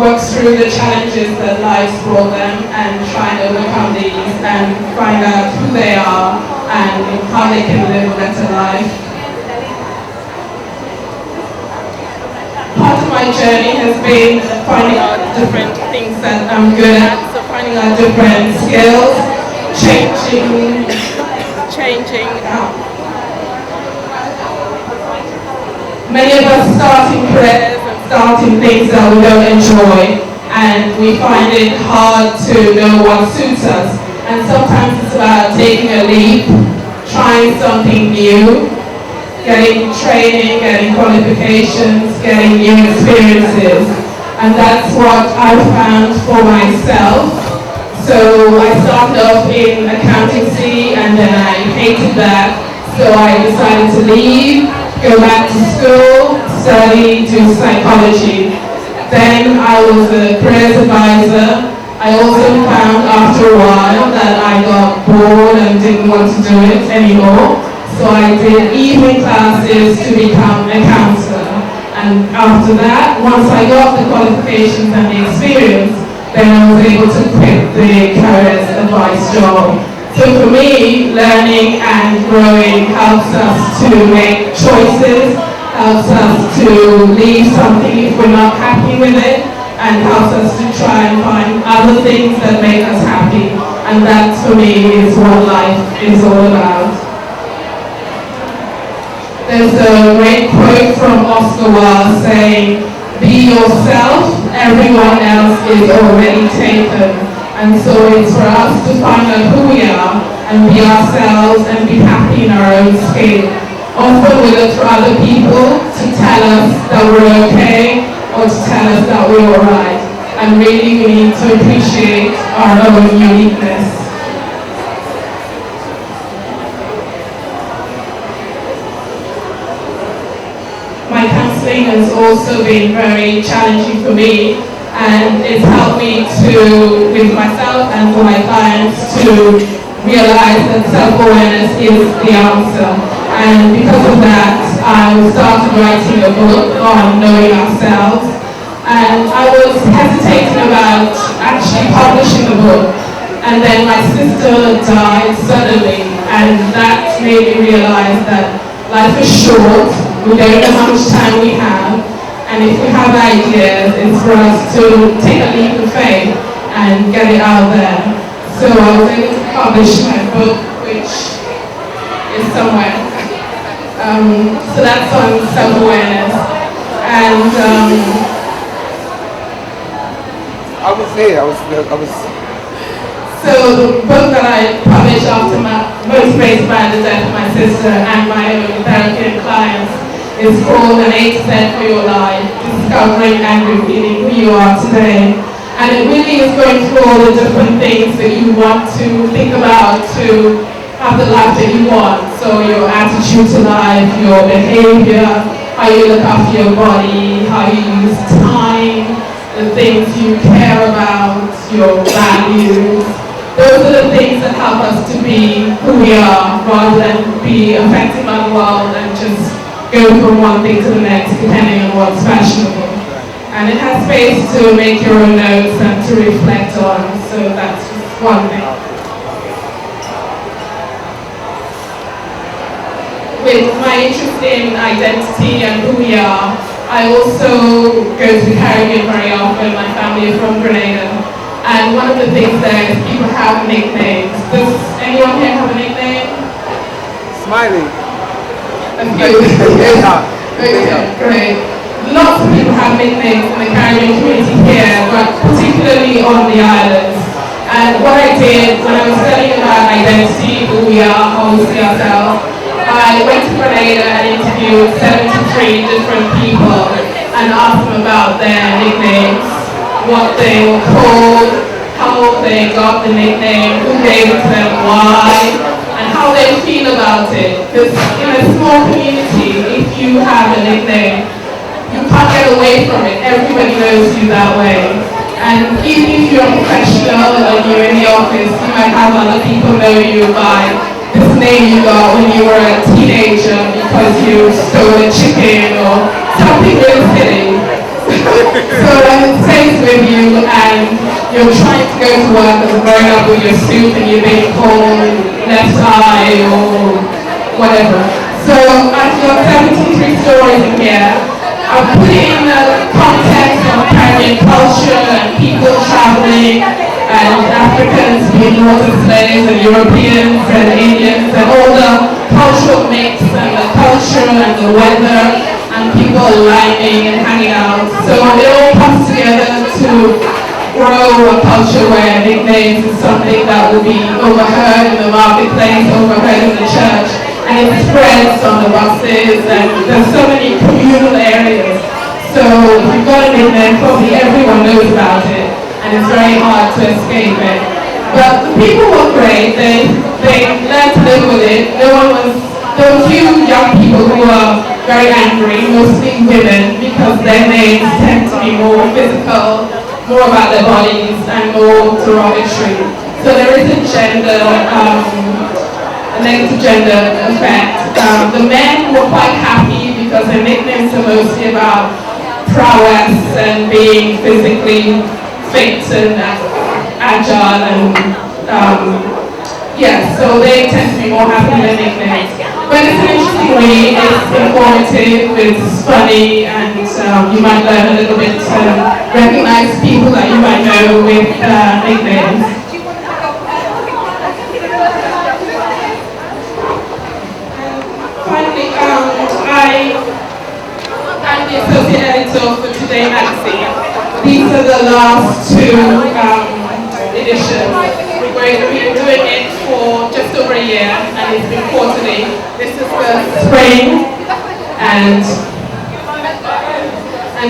work through the challenges that life's brought them and try and overcome these and find out who they are and how they can live a better life. Part of my journey has been finding out different things that I'm good at, so finding out different skills, changing. Many of us start in careers and start in things that we don't enjoy, and we find it hard to know what suits us. And sometimes it's about taking a leap, trying something new, getting training, getting qualifications, getting new experiences. And that's what I found for myself. So I started off in accountancy and then I hated that. So I decided to leave, go back to school, study, do psychology. Then I was a careers advisor. I also found after a while that I got bored and didn't want to do it anymore. So I did evening classes to become a counselor. And after that, once I got the qualifications and the experience, then I was able to quit the careers advice job. So for me, learning and growing helps us to make choices, helps us to leave something if we're not happy with it, and helps us to try and find other things that make us happy. And that, for me, is what life is all about. There's a great quote from Oscar Wilde saying, "Be yourself, everyone else is already taken." And so it's for us to find out who we are and be ourselves and be happy in our own skin. Often we look for other people to tell us that we're okay or to tell us that we're alright. And really we need to appreciate our own uniqueness. My counselling has also been very challenging for me. And it's helped me to, with myself and for my clients, to realize that self-awareness is the answer. And because of that, I started writing a book on knowing ourselves. And I was hesitating about actually publishing the book. And then my sister died suddenly, and that made me realize that life is short, we don't know how much time we have. And if we have ideas, it's for us to take a leap of faith and get it out there. So I was able to publish my book, which is somewhere. So that's on self-awareness. And I was here. I was. So the book that I published after motivated by the death of my sister and my own therapy and clients, is called An A to Z for Your Life, Discovering and Revealing Who You Are Today. And it really is going through all the different things that you want to think about to have the life that you want. So your attitude to life, your behavior, how you look after your body, how you use time, the things you care about, your values. Those are the things that help us to be who we are rather than be affected by the world and just go from one thing to the next depending on what's fashionable. And it has space to make your own notes and to reflect on, so that's just one thing. With my interest in identity and who we are, I also go to the Caribbean very often. My family is from Grenada. And one of the things there is people have nicknames. Does anyone here have a nickname? Smiley. A few. Okay, great. Lots of people have nicknames in the Caribbean community here, but particularly on the islands. And what I did when I was studying about identity, who we are, how we see ourselves, I went to Grenada and interviewed 73 different people and asked them about their nicknames, what they were called, how they got the nickname, who gave it to them, why, and how they feel about it. Because in a small community, if you have a nickname, you can't get away from it. Everybody knows you that way. And even if you're a professional and you're in the office, you might have other people know you by this name you got when you were a teenager because you stole a chicken or something really silly. So it stays with you're trying to go to work as a grown-up with your suit and you're being called left eye or whatever. So I've got 73 stories in here. I've put in the context of Caribbean culture and people traveling and Africans being water slaves and Europeans and Indians and all the cultural mix and the culture and the weather and people aligning and hanging out. So it all comes together to grow a culture where nicknames is something that will be overheard in the marketplace, overheard in the church, and it spreads on the buses, and there's so many communal areas. So if you've got a nickname, probably everyone knows about it, and it's very hard to escape it. But the people were great, they learned to live with it. There were few young people who were very angry, mostly women, because their names tend to be more physical, more about their bodies, and more derogatory. So there is a negative gender effect. The men were quite happy because their nicknames are mostly about prowess and being physically fit and agile and so they tend to be more happy with their nicknames. But it's an interesting read, it's informative, it's funny, and you might learn a little bit to recognize people that you might know with nicknames. Finally, I'm the associate editor for Today magazine. These are the last two editions. We've been doing it for just over a year, and it's been quarterly. This is the spring, and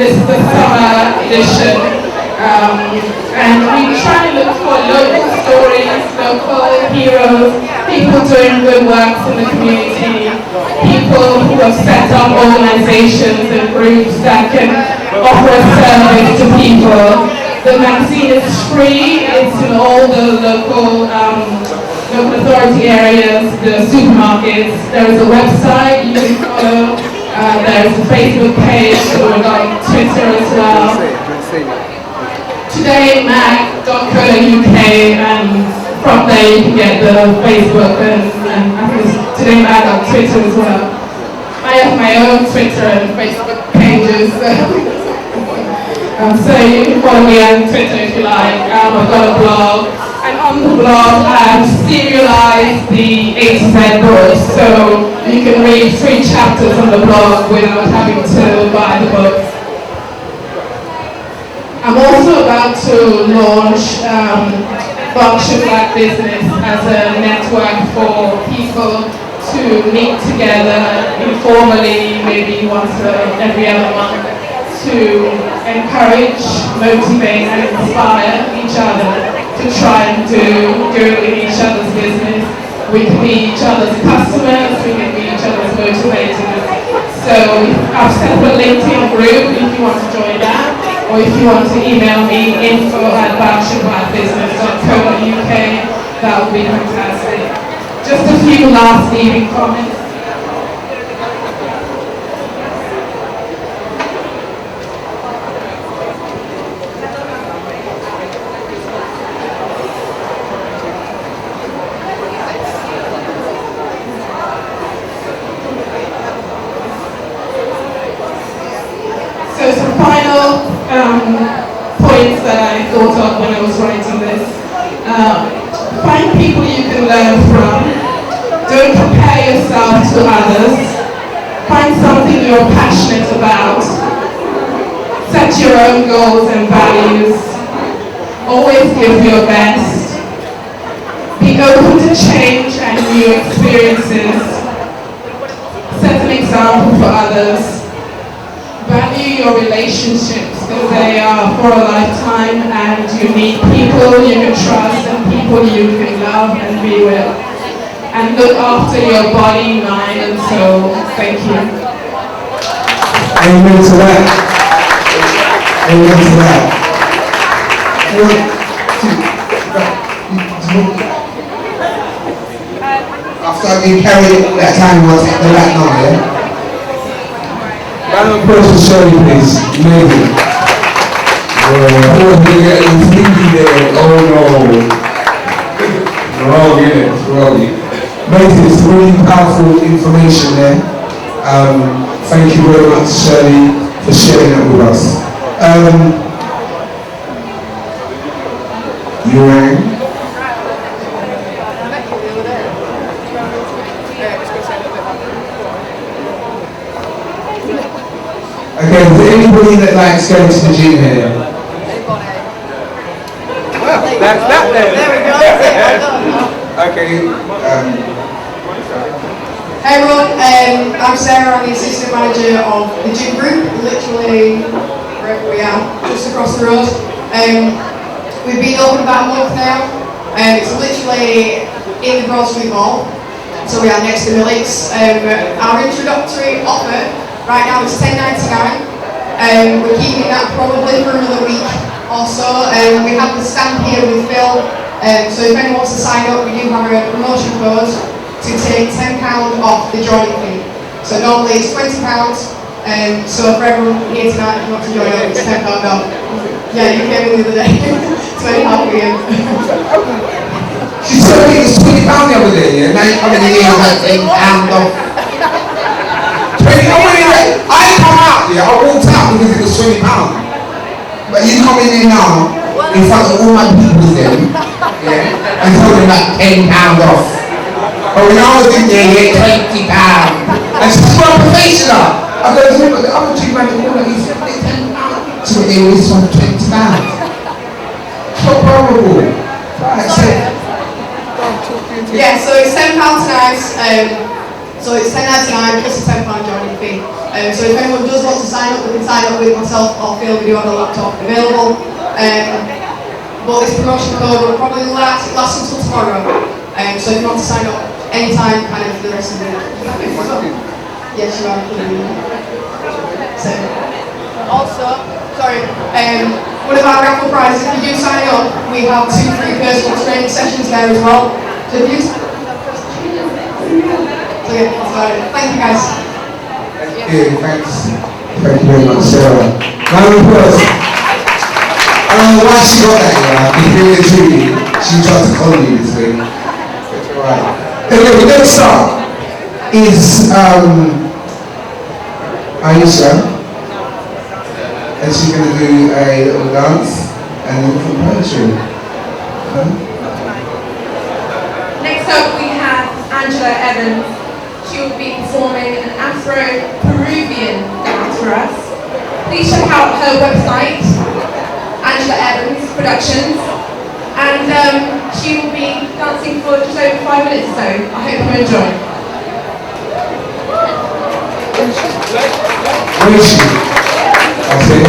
this is the summer edition. And we try to look for local stories, local heroes, people doing good works in the community, people who have set up organizations and groups that can offer a service to people. The magazine is free, it's in all the local authority areas, the supermarkets. There is a website you can follow, there is a Facebook page, we've got Twitter as well. todaymag.co.uk, and from there you can get the Facebook and I think it's Today Mag on Twitter as well. I have my own Twitter and Facebook pages. So you can follow me on Twitter if you like. I've got a blog, and on the blog I've serialized the A to Z books, so you can read 3 chapters on the blog without having to buy the books. I'm also about to launch Function Black Business as a network for people to meet together informally, maybe once every other month, to encourage, motivate and inspire each other to try and do good in each other's business. We can be each other's customers, we can be each other's motivators. So I've set up a LinkedIn group if you want to join that, or if you want to email me info@functionblackbusiness.co.uk, that would be fantastic. Just a few last leaving comments. Some final points that I thought of when I was writing this. Find people you can learn from. Don't compare yourself to others. Find something you're passionate about. Set your own goals and values. Always give your best. Be open to change and new experiences. Set an example for others. Value your relationships because they are for a lifetime, and you need people you can trust and people you can love and be with. And look after your body, mind and soul. Thank you. Amen to that. Amen to that. After being carried that time was the right now, yeah? Round of applause for Shirley, please. Amazing. was getting sneaky there. Oh no. Wrong, innit? Wrong. Amazing, it's really powerful information there. Thank you very much, Shirley, for sharing that with us. You rang? Okay, is there anybody that likes going to the gym here? Well, that's that then. There we go. Okay, Hey everyone, I'm Sarah, I'm the assistant manager of the gym group, literally wherever we are, just across the road. We've been open about a month now, it's literally in the grocery mall, so we are next to Millie's. Our introductory offer right now is $10.99. We're keeping that probably for another week or so. We have the stamp here with Phil, so if anyone wants to sign up, we do have a promotion code to take £10 off the joining fee. So normally it's £20, so for everyone here tonight, if you want to join up, it's £10 off. Yeah, you came in the other day. It's very hard for you. she told me it was £20 the other day, yeah? Now you're coming in here with £10 off. I come out, yeah, I walked out because it was £20. But you coming in now, in front of all my people there, yeah, and told them that £10 off. But when I was in there, yeah, £20. And she's got a professional. I go, look at the other two man in the corner, he's £10. So they always want £20. So horrible. Yeah, so it's £10 tonight. So it's $10.99 plus a £10 joining fee. So if anyone does want to sign up, they can sign up with myself or Phil. We do have a laptop available. But this promotion code will probably last until tomorrow. So if you want to sign up anytime, kind of for the rest of the week. Yes, you are. So, also, sorry, one of our raffle prizes, if you do sign up, we have 2 free personal training sessions there as well. So if you so yeah, that's about it. Thank you guys. Yeah, thanks. Thank you very much, Sarah. Round of applause. I don't know why she got that, yeah. If you're truly, she tried to call me this way. That's alright. Anyway, the next song is Aisha. And she's going to do a little dance and a little poetry. Next up we have Angela Evans. She will be performing an Afro-Peruvian dance for us. Please check out her website, Angela Evans Productions, and she will be dancing for just over 5 minutes or so. I hope you enjoy. Where is she? I'll say it.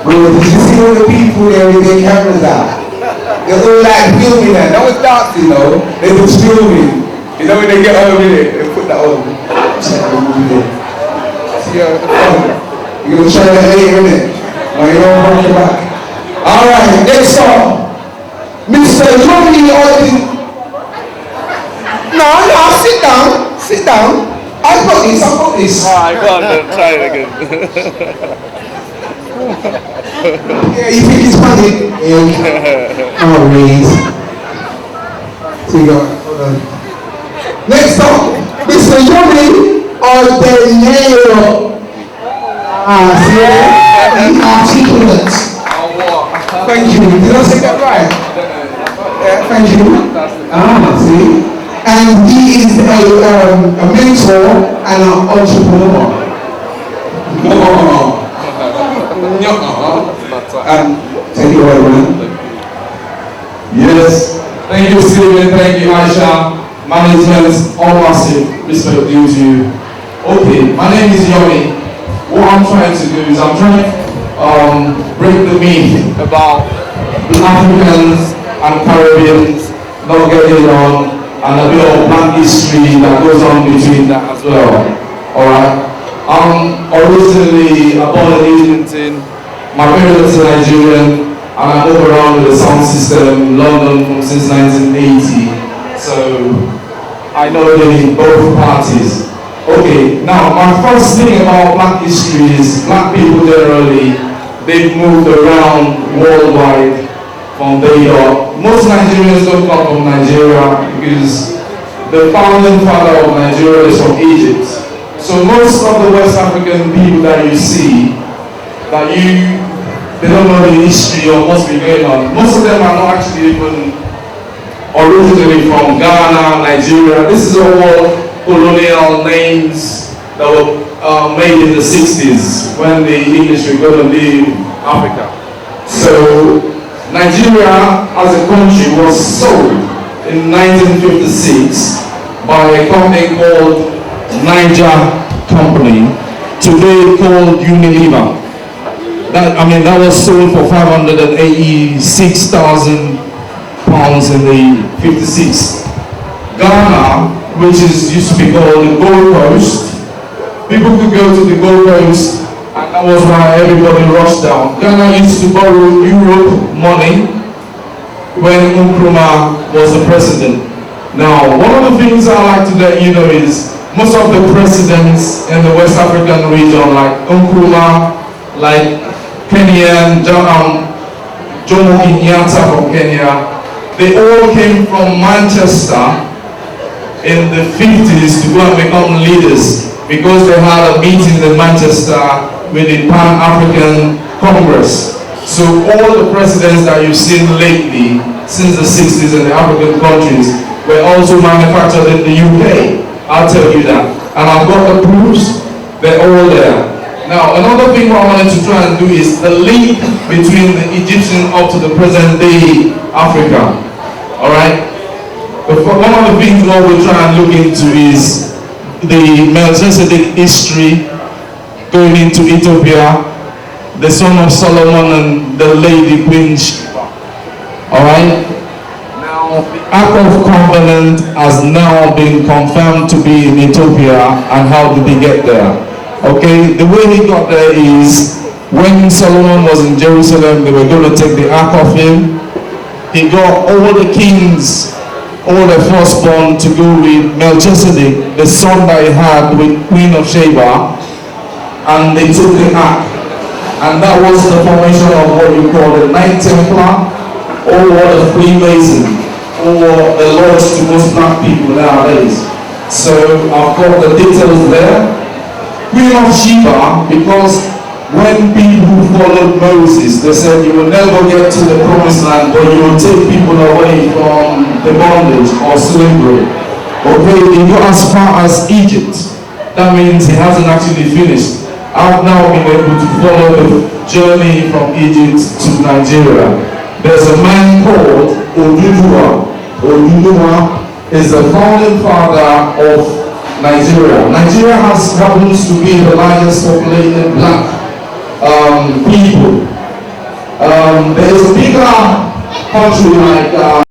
Did you see all the people there with their cameras out? They're all like filming that. That was dancing though. They were filming. You know when they get over there, they put that on. See how the phone. You're gonna show that later, innit? No, you don't hold your back. Alright, next song. Mr. Yomi Odeneye. No, sit down. Sit down. I've got this. I got it. Try it again. Yeah, you think it's funny? Yeah. Oh, please. So you got, hold on. Next up, Mr. Yomi Odeneye. See that? Articulate. Thank you. Did I say that right? Yeah, thank you. See? And he is a mentor and an entrepreneur. Take it away, man. Yes, thank you, Stephen. Thank you, Aisha. Management, all massive respect due to you. Okay, my name is Yomi. What I'm trying to do is I'm trying to break the myth about Africans and Caribbeans not getting on, and a bit of black history that goes on between that as well. Alright? I'm originally born in Islington. My parents are Nigerian, and I move around with the sound system in London since 1980. So I know both parties. Okay, now my first thing about black history is black people generally, they've moved around worldwide from day dot. Most Nigerians don't come from Nigeria because the founding father of Nigeria is from Egypt. So most of the West African people that you see, they don't know the history of what's been going on. Most of them are not actually even originally from Ghana, Nigeria. This is all colonial names that were made in the 60s when the English were going to leave Africa. So Nigeria as a country was sold in 1956 by a company called Niger Company, today called Unilever. That was sold for £586,000 in the 56. Ghana, which used to be called the Gold Coast, people could go to the Gold Coast, and that was why everybody rushed down. Ghana used to borrow Europe money when Nkrumah was the president. Now, one of the things I like to let you know is most of the presidents in the West African region, like Nkrumah, like Kenyan, Jomo Kenyatta from Kenya, they all came from Manchester in the 50s to go and become leaders because they had a meeting in Manchester with the Pan-African Congress. So all the presidents that you've seen lately since the 60s in the African countries were also manufactured in the UK. I'll tell you that. And I've got the proofs, they're all there. Now, another thing I wanted to try and do is the link between the Egyptian up to the present day Africa. Alright? One of the things what we're trying to look into is the Melchizedek history going into Ethiopia, the son of Solomon and the lady Queen Sheba. Alright? Now, the Ark of Covenant has now been confirmed to be in Ethiopia, and how did he get there? Okay, the way he got there is when Solomon was in Jerusalem, they were going to take the ark of him. He got all the kings, all the firstborn to go with Melchizedek, the son that he had with Queen of Sheba, and they took the ark. And that was the formation of what you call the Knight Templar, or the Freemason, or the Lodge to most black people nowadays. So I've got the details there. Queen of Sheba, because when people followed Moses, they said you will never get to the promised land, but you will take people away from the bondage or slavery. Okay, he got as far as Egypt. That means he hasn't actually finished. I've now been able to follow the journey from Egypt to Nigeria. There's a man called Odeneye. Odeneye is the founding father of Nigeria. Nigeria happens to be the largest populated black people There is a bigger country like